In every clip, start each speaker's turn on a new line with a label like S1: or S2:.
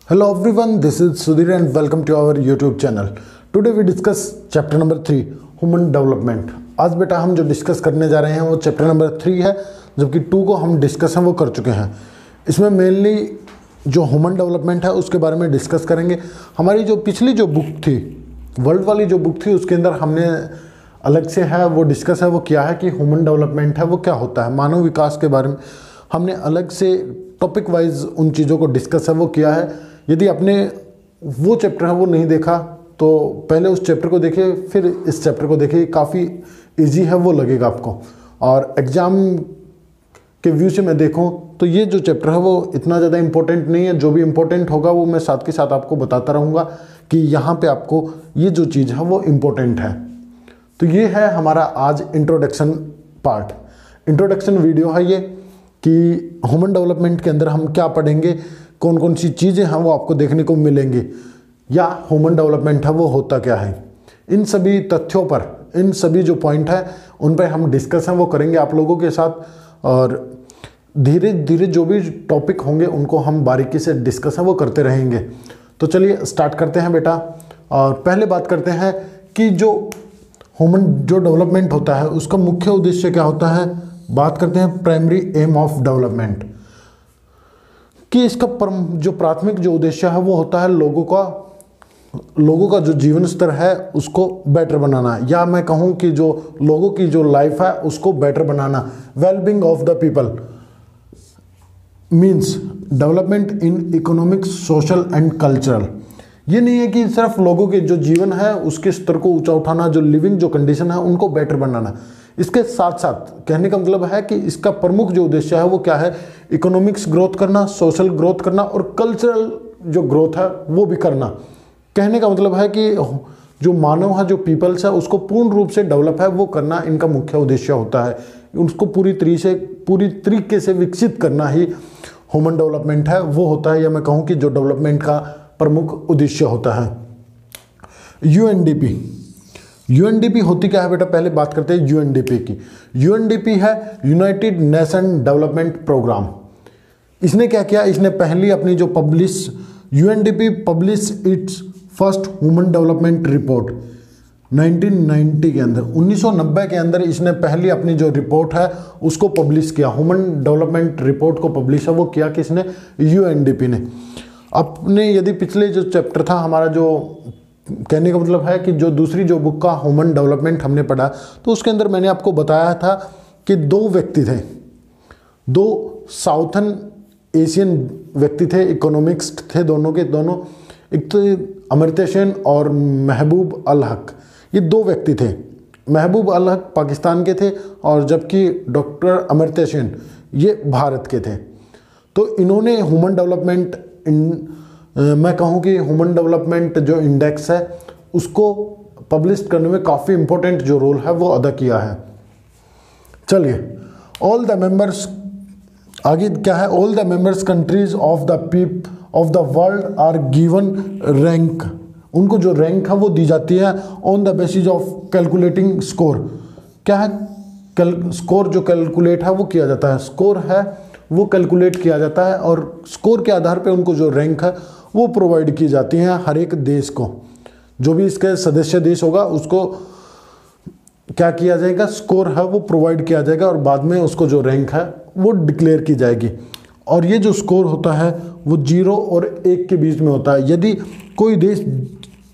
S1: Hello everyone, this is Sudhir and welcome to our YouTube channel. Today we discuss chapter number 3 human development. आज बेटा हम जो discuss करने जा रहे हैं वो चैप्टर नंबर 3 है, जबकि 2 को हम डिस्कस हैं वो कर चुके हैं। इसमें मेनली जो ह्यूमन डेवलपमेंट है उसके बारे में डिस्कस करेंगे। हमारी जो पिछली जो बुक थी, वर्ल्ड वाली जो बुक थी, उसके अंदर हमने अलग से है वो डिस्कस है वो क्या है कि ह्यूमन डेवलपमेंट है वो क्या होता है, मानव विकास के बारे में हमने अलग से टॉपिक वाइज उन चीज़ों को डिस्कस है वो किया है। यदि आपने वो चैप्टर है वो नहीं देखा तो पहले उस चैप्टर को देखिए, फिर इस चैप्टर को देखिए, काफ़ी इजी है वो लगेगा आपको। और एग्ज़ाम के व्यू से मैं देखूं तो ये जो चैप्टर है वो इतना ज़्यादा इम्पोर्टेंट नहीं है। जो भी इम्पोर्टेंट होगा वो मैं साथ के साथ आपको बताता रहूँगा कि यहाँ पे आपको ये जो चीज़ है वो इम्पोर्टेंट है। तो ये है हमारा आज इंट्रोडक्शन पार्ट, इंट्रोडक्शन वीडियो है ये कि ह्यूमन डेवलपमेंट के अंदर हम क्या पढ़ेंगे, कौन कौन सी चीज़ें हैं वो आपको देखने को मिलेंगी, या ह्यूमन डेवलपमेंट है वो होता क्या है। इन सभी तथ्यों पर, इन सभी जो पॉइंट है उन पर हम डिस्कस हैं वो करेंगे आप लोगों के साथ, और धीरे धीरे जो भी टॉपिक होंगे उनको हम बारीकी से डिस्कस है वो करते रहेंगे। तो चलिए स्टार्ट करते हैं बेटा। और पहले बात करते हैं कि जो ह्यूमन जो डेवलपमेंट होता है उसका मुख्य उद्देश्य क्या होता है। बात करते हैं प्राइमरी एम ऑफ डेवलपमेंट, कि इसका जो प्राथमिक जो उद्देश्य है वो होता है लोगों का जो जीवन स्तर है उसको बेटर बनाना, या मैं कहूँ कि जो लोगों की जो लाइफ है उसको better banana. Wellbeing of the people means development in economic, social and cultural. ये नहीं है कि सिर्फ लोगों के जो जीवन है उसके स्तर को ऊंचा उठाना, जो लिविंग जो कंडीशन है उनको बेटर बनाना। इसके साथ साथ कहने का मतलब है कि इसका प्रमुख जो उद्देश्य है वो क्या है, इकोनॉमिक्स ग्रोथ करना, सोशल ग्रोथ करना और कल्चरल जो ग्रोथ है वो भी करना। कहने का मतलब है कि जो मानव है, जो पीपल्स है, उसको पूर्ण रूप से डेवलप है वो करना इनका मुख्य उद्देश्य होता है। उसको पूरी तरीके से विकसित करना ही ह्यूमन डेवलपमेंट है वो होता है, या मैं कहूँ कि जो डेवलपमेंट का प्रमुख उद्देश्य होता है। यूएनडीपी होती क्या है बेटा, पहले बात करते हैं यूएनडीपी की। यूएनडीपी है यूनाइटेड नेशन डेवलपमेंट प्रोग्राम। इसने क्या किया, इसने पहली अपनी जो UNDP publish it's first human development report 1990 के अंदर, 1990 के अंदर इसने पहली अपनी जो रिपोर्ट है उसको पब्लिश किया। ह्यूमन डेवलपमेंट रिपोर्ट को पब्लिश है वो किया किसने, यूएनडीपी ने। अपने यदि पिछले जो चैप्टर था हमारा, जो कहने का मतलब है कि जो दूसरी जो बुक का ह्यूमन डेवलपमेंट हमने पढ़ा तो उसके अंदर मैंने आपको बताया था कि 2 व्यक्ति थे, 2 साउथर्न एशियन व्यक्ति थे, इकोनॉमिक्स थे दोनों के दोनों, एक तो अमर्त्य सेन और महबूब अल हक। ये 2 व्यक्ति थे। महबूब अल हक पाकिस्तान के थे और जबकि डॉक्टर अमर्त्य सेन ये भारत के थे। तो इन्होंने ह्यूमन डेवलपमेंट मैं कहूँ कि ह्यूमन डेवलपमेंट जो इंडेक्स है उसको पब्लिश करने में काफ़ी इम्पोर्टेंट जो रोल है वो अदा किया है। चलिए, ऑल द मेंबर्स, आगे क्या है, all the members countries of the world are given rank. उनको जो रैंक है वो दी जाती है on the basis of calculating score. क्या है, स्कोर जो कैलकुलेट है वो किया जाता है, स्कोर है वो कैलकुलेट किया जाता है, और स्कोर के आधार पे उनको जो रैंक है वो प्रोवाइड की जाती हैं हर एक देश को। जो भी इसके सदस्य देश होगा उसको क्या किया जाएगा, स्कोर है वो प्रोवाइड किया जाएगा, और बाद में उसको जो रैंक है वो डिक्लेयर की जाएगी। और ये जो स्कोर होता है वो 0 और 1 के बीच में होता है। यदि कोई देश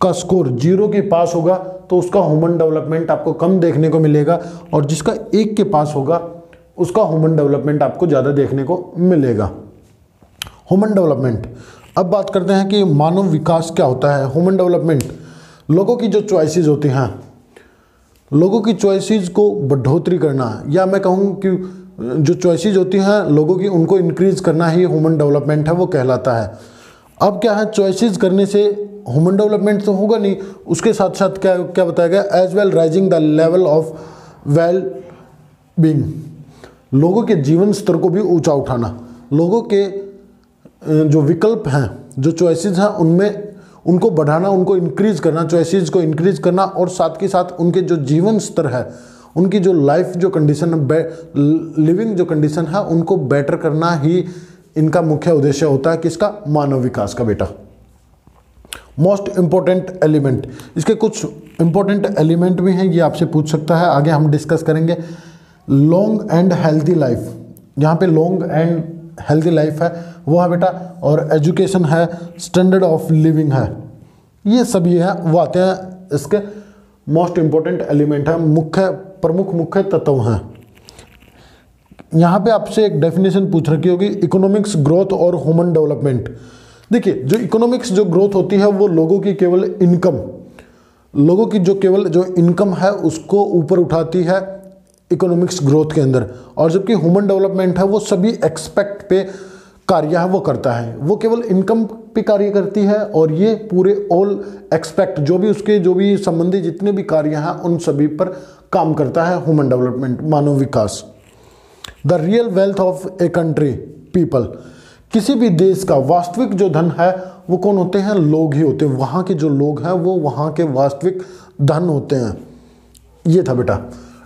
S1: का स्कोर 0 के पास होगा तो उसका ह्यूमन डेवलपमेंट आपको कम देखने को मिलेगा, और जिसका 1 के पास होगा उसका ह्यूमन डेवलपमेंट आपको ज़्यादा देखने को मिलेगा। Human development. अब बात करते हैं कि मानव विकास क्या होता है। ह्यूमन डेवलपमेंट लोगों की जो चॉइसेस होती हैं, लोगों की चॉइसेस को बढ़ोतरी करना, या मैं कहूँ कि जो चॉइसेस होती हैं लोगों की उनको इंक्रीज करना ही ह्यूमन डेवलपमेंट है वो कहलाता है। अब क्या है, चॉइसेस करने से ह्यूमन डेवलपमेंट तो होगा नहीं, उसके साथ साथ क्या बताया गया, as well rising the level of well being, लोगों के जीवन स्तर को भी ऊंचा उठाना। लोगों के जो विकल्प हैं, जो चॉइसेस हैं उनमें उनको बढ़ाना, उनको इंक्रीज करना, चॉइसेस को इंक्रीज करना, और साथ के साथ उनके जो जीवन स्तर है, उनकी जो लाइफ जो कंडीशन है, लिविंग जो कंडीशन है उनको बेटर करना ही इनका मुख्य उद्देश्य होता है किसका, मानव विकास का बेटा। मोस्ट इंपॉर्टेंट एलिमेंट, इसके कुछ इंपॉर्टेंट एलिमेंट भी हैं, ये आपसे पूछ सकता है, आगे हम डिस्कस करेंगे। लॉन्ग एंड हेल्दी लाइफ, यहाँ पे लॉन्ग एंड हेल्दी लाइफ है वो है बेटा, और एजुकेशन है, स्टैंडर्ड ऑफ लिविंग है, ये सब ये है वो आते हैं इसके मोस्ट इंपॉर्टेंट एलिमेंट है, प्रमुख मुख्य तत्व हैं। यहाँ पे आपसे एक डेफिनेशन पूछ रखी होगी, इकोनॉमिक्स ग्रोथ और ह्यूमन डेवलपमेंट। देखिए जो इकोनॉमिक्स जो ग्रोथ होती है वो लोगों की केवल इनकम, लोगों की जो केवल जो इनकम है उसको ऊपर उठाती है इकोनॉमिक्स ग्रोथ के अंदर, और जबकि ह्यूमन डेवलपमेंट है वो सभी एक्सपेक्ट पे कार्य है वो करता है, वो केवल इनकम पे कार्य करती है, और ये पूरे ऑल एक्सपेक्ट जो भी उसके जो भी संबंधी जितने भी कार्य हैं उन सभी पर काम करता है human development, Manav Vikas. The real wealth of a country people, किसी भी देश का वास्तविक जो धन है वो कौन होते हैं, लोग ही होते हैं, वहाँ के जो लोग हैं वो वहाँ के वास्तविक धन होते हैं। ये था बेटा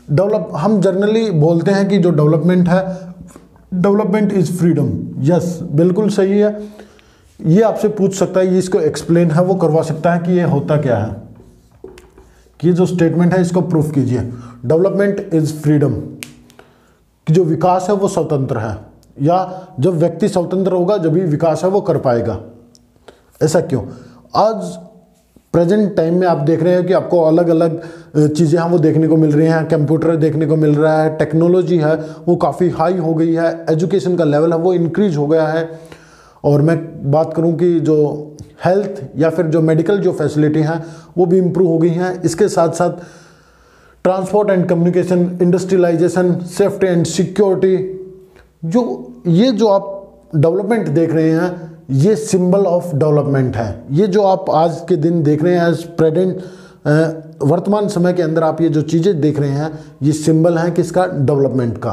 S1: डेवलप। हम जनरली बोलते हैं कि जो डेवलपमेंट है, डेवलपमेंट इज फ्रीडम, यस बिल्कुल सही है, ये आपसे पूछ सकता है, ये इसको एक्सप्लेन है वो करवा सकता है कि ये होता क्या है, कि जो स्टेटमेंट है इसको प्रूफ कीजिए। डेवलपमेंट इज फ्रीडम, कि जो विकास है वो स्वतंत्र है, या जब व्यक्ति स्वतंत्र होगा जब भी विकास है वो कर पाएगा। ऐसा क्यों? आज प्रेजेंट टाइम में आप देख रहे हैं कि आपको अलग अलग चीज़ें हैं वो देखने को मिल रही हैं, कंप्यूटर देखने को मिल रहा है, टेक्नोलॉजी है वो काफ़ी हाई हो गई है, एजुकेशन का लेवल है वो इंक्रीज हो गया है, और मैं बात करूं कि जो हेल्थ या फिर जो मेडिकल जो फैसिलिटी हैं वो भी इम्प्रूव हो गई हैं। इसके साथ साथ transport and communication, industrialisation, safety and security, ये जो आप डेवलपमेंट देख रहे हैं ये सिंबल ऑफ डेवलपमेंट है। ये जो आप आज के दिन देख रहे हैं, एज प्रेजेंट वर्तमान समय के अंदर आप ये जो चीज़ें देख रहे हैं ये सिंबल है किसका, डेवलपमेंट का।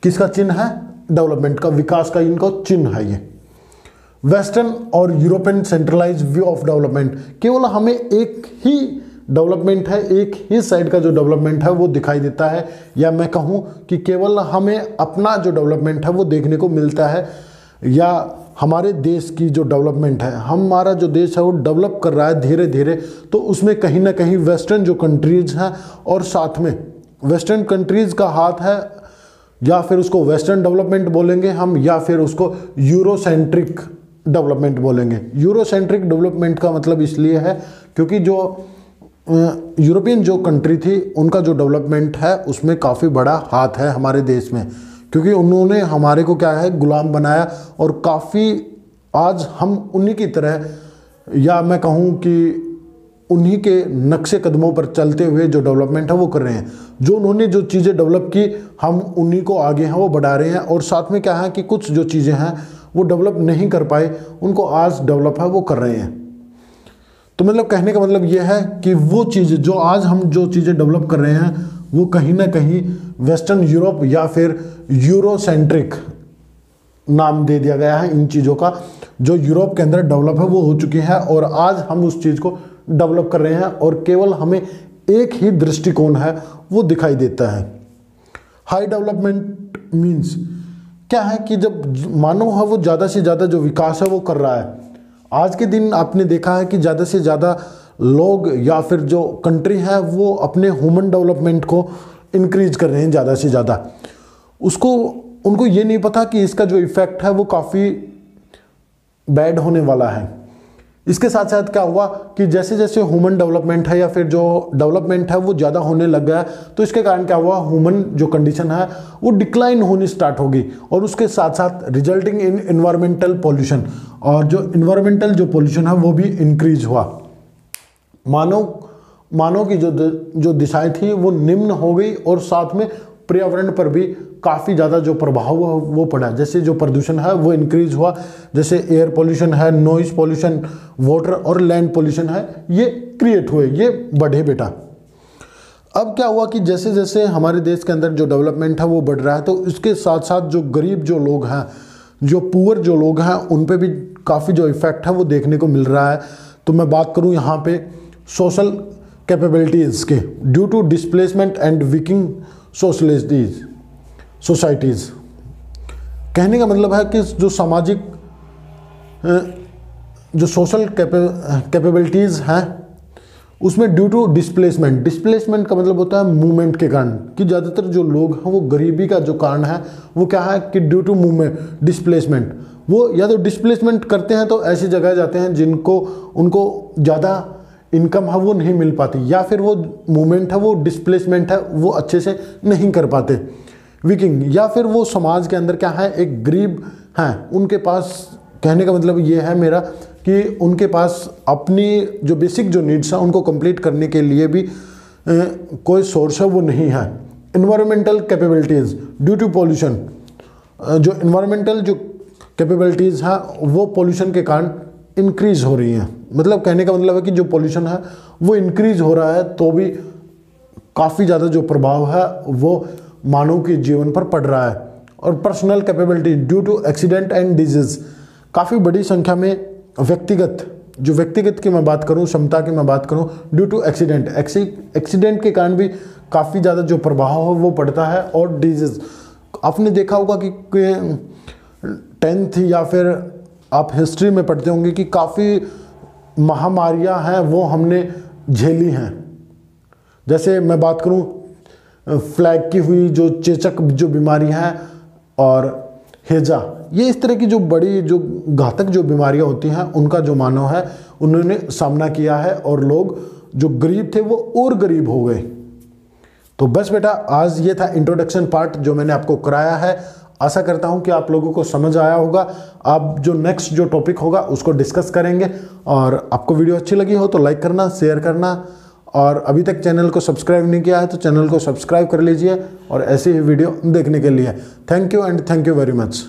S1: किसका चिन्ह है, डेवलपमेंट का, विकास का इनका चिन्ह है ये। वेस्टर्न और European centralise view of development, केवल हमें एक ही डेवलपमेंट है, एक ही साइड का जो डेवलपमेंट है वो दिखाई देता है, या मैं कहूँ कि केवल हमें अपना जो डेवलपमेंट है वो देखने को मिलता है, या हमारे देश की जो डेवलपमेंट है, हमारा जो देश है वो डेवलप कर रहा है धीरे धीरे, तो उसमें कहीं ना कहीं वेस्टर्न जो कंट्रीज़ हैं और साथ में वेस्टर्न कंट्रीज़ का हाथ है, या फिर उसको वेस्टर्न डेवलपमेंट बोलेंगे हम, या फिर उसको यूरोसेंट्रिक डेवलपमेंट बोलेंगे। यूरोसेंट्रिक डेवलपमेंट का मतलब इसलिए है क्योंकि जो यूरोपियन जो कंट्री थी उनका जो डेवलपमेंट है उसमें काफ़ी बड़ा हाथ है हमारे देश में, क्योंकि उन्होंने हमारे को क्या है गुलाम बनाया, और काफ़ी आज हम उन्हीं की तरह, या मैं कहूँ कि उन्हीं के नक्शे कदमों पर चलते हुए जो डेवलपमेंट है वो कर रहे हैं। जो उन्होंने जो चीज़ें डेवलप की हम उन्हीं को आगे हैं वो बढ़ा रहे हैं, और साथ में क्या है कि कुछ जो चीज़ें हैं वो डेवलप नहीं कर पाए उनको आज डेवलप है वो कर रहे हैं। तो मतलब कहने का मतलब ये है कि वो चीज़ जो आज हम जो चीज़ें डेवलप कर रहे हैं वो कहीं ना कहीं वेस्टर्न यूरोप या फिर यूरोसेंट्रिक नाम दे दिया गया है इन चीज़ों का, जो यूरोप के अंदर डेवलप है वो हो चुकी है, और आज हम उस चीज़ को डेवलप कर रहे हैं, और केवल हमें एक ही दृष्टिकोण है वो दिखाई देता है। हाई डेवलपमेंट मीन्स क्या है कि जब मानव है वो ज़्यादा से ज़्यादा जो विकास है वो कर रहा है। आज के दिन आपने देखा है कि ज़्यादा से ज़्यादा लोग या फिर जो कंट्री है वो अपने ह्यूमन डेवलपमेंट को इंक्रीज कर रहे हैं ज़्यादा से ज़्यादा। उनको ये नहीं पता कि इसका जो इफ़ेक्ट है वो काफ़ी बैड होने वाला है। इसके साथ साथ क्या हुआ कि जैसे जैसे ह्यूमन डेवलपमेंट है या फिर जो डेवलपमेंट है वो ज़्यादा होने लग गया, तो इसके कारण क्या हुआ, ह्यूमन जो कंडीशन है वो डिक्लाइन होनी स्टार्ट होगी, और उसके साथ साथ रिजल्टिंग इन इन्वायरमेंटल पॉल्यूशन, और जो इन्वायरमेंटल जो पॉल्यूशन है वो भी इंक्रीज हुआ। मानव की जो दिशाएं थी वो निम्न हो गई, और साथ में पर्यावरण पर भी काफ़ी ज़्यादा जो प्रभाव वो पड़ा। जैसे जो प्रदूषण है वो इंक्रीज हुआ, जैसे एयर पोल्यूशन है, नॉइज पोल्यूशन, वाटर और लैंड पोल्यूशन है, ये क्रिएट हुए, ये बढ़े बेटा। अब क्या हुआ कि जैसे जैसे हमारे देश के अंदर जो डेवलपमेंट है वो बढ़ रहा है, तो इसके साथ साथ जो गरीब जो लोग हैं, जो पुअर जो लोग हैं, उन पे भी काफ़ी जो इफ़ेक्ट है वो देखने को मिल रहा है। तो मैं बात करूँ यहाँ पे सोशल कैपेबिलिटीज़ के, due to displacement and weakening societies. कहने का मतलब है कि जो सामाजिक जो सोशल कैपेबिलिटीज़ हैं उसमें ड्यू टू डिस्प्लेसमेंट, डिस्प्लेसमेंट का मतलब होता है मूवमेंट के कारण, कि ज़्यादातर जो लोग हैं वो गरीबी का जो कारण है वो क्या है कि ड्यू टू मूवमेंट डिस्प्लेसमेंट, वो या तो डिस्प्लेसमेंट करते हैं तो ऐसी जगह जाते हैं जिनको उनको ज़्यादा इनकम है वो नहीं मिल पाती, या फिर वो मूवमेंट है वो डिस्प्लेसमेंट है वो अच्छे से नहीं कर पाते, वीकिंग, या फिर वो समाज के अंदर क्या है एक गरीब हैं, उनके पास, कहने का मतलब ये है मेरा कि उनके पास अपनी जो बेसिक जो नीड्स हैं उनको कंप्लीट करने के लिए भी कोई सोर्स है वो नहीं है। Environmental capabilities due to pollution, जो इन्वायरमेंटल जो कैपेबिलिटीज़ हैं वो पॉल्यूशन के कारण इंक्रीज हो रही हैं, मतलब कहने का मतलब है कि जो पॉल्यूशन है वो इंक्रीज हो रहा है तो भी काफ़ी ज़्यादा जो प्रभाव है वो मानव के जीवन पर पड़ रहा है। और personal capability due to accident and disease, काफ़ी बड़ी संख्या में व्यक्तिगत की मैं बात करूं, क्षमता की मैं बात करूं, ड्यू टू एक्सीडेंट के कारण भी काफ़ी ज़्यादा जो प्रभाव है वो पड़ता है। और डिजीज़, आपने देखा होगा कि 10th या फिर आप हिस्ट्री में पढ़ते होंगे कि काफ़ी महामारियां हैं वो हमने झेली हैं। जैसे मैं बात करूं फ्लैग की हुई जो चेचक जो बीमारी है और हैजा, ये इस तरह की जो बड़ी जो घातक जो बीमारियां होती हैं उनका जो मानव है उन्होंने सामना किया है, और लोग जो गरीब थे वो और गरीब हो गए। तो बस बेटा आज ये था इंट्रोडक्शन पार्ट जो मैंने आपको कराया है। आशा करता हूं कि आप लोगों को समझ आया होगा। आप जो नेक्स्ट जो टॉपिक होगा उसको डिस्कस करेंगे, और आपको वीडियो अच्छी लगी हो तो लाइक करना, शेयर करना, और अभी तक चैनल को सब्सक्राइब नहीं किया है तो चैनल को सब्सक्राइब कर लीजिए और ऐसे ही वीडियो देखने के लिए। Thank you and thank you very much.